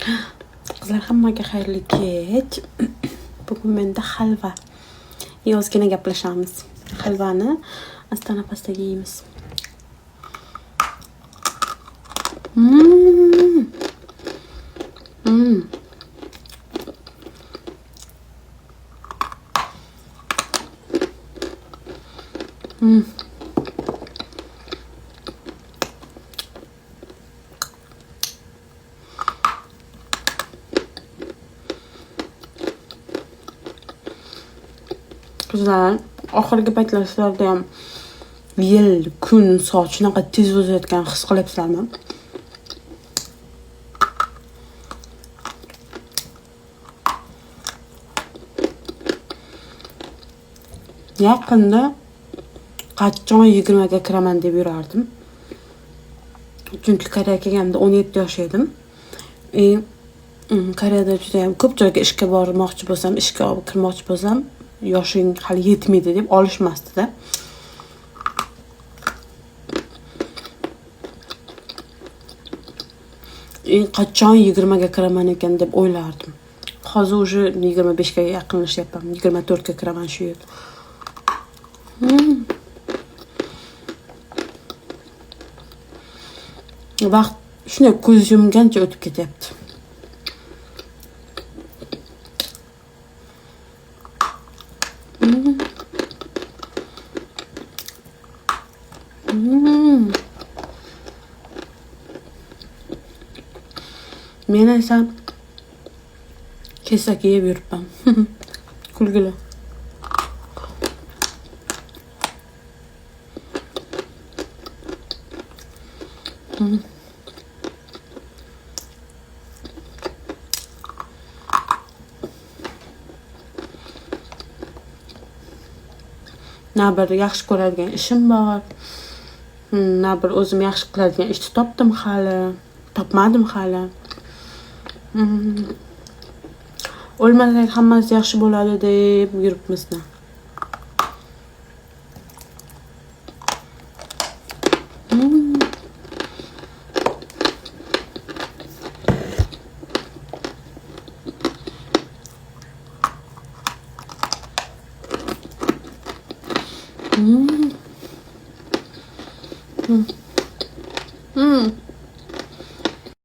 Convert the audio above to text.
Qizlar, hammaga xayrli kech. Bugun menda halva. Ozgina gaplashamiz. Halvani asta nafasdagi yeymiz. Qizlar, oxirgi paytlar sizlarda ham yil, kun, soat shunaqa tez o'tayotganini his qilyapsizlarmi? Yaqinda qachon 20 ga kiraman deb yurardim. Chunki Koreyaga kelganimda 17 yosh edim. Koreyada juda ham ko'p joyga ishga bormoqchi bo'lsam, ishga kirmoqchi bo'lsam, yoshing hali yetmaydi deb olishmasdi-da. Qachon 20 ga kiraman ekan deb o'ylardim. Hozir уже 25 ga yaqinlashyapman. 24 ga kiraman shu yil. Vaqt shunday ko'z yumgancha o'tib ketyapti. Men esa kesak yeb yuribman. Kulgili. Na bir yaxshi ko'radigan ishim bor. Na bir o'zim yaxshi qiladigan ishni topdim hali, topmadim hali. O'lmasak hammasi yaxshi bo'ladi deb yuribmiz-da.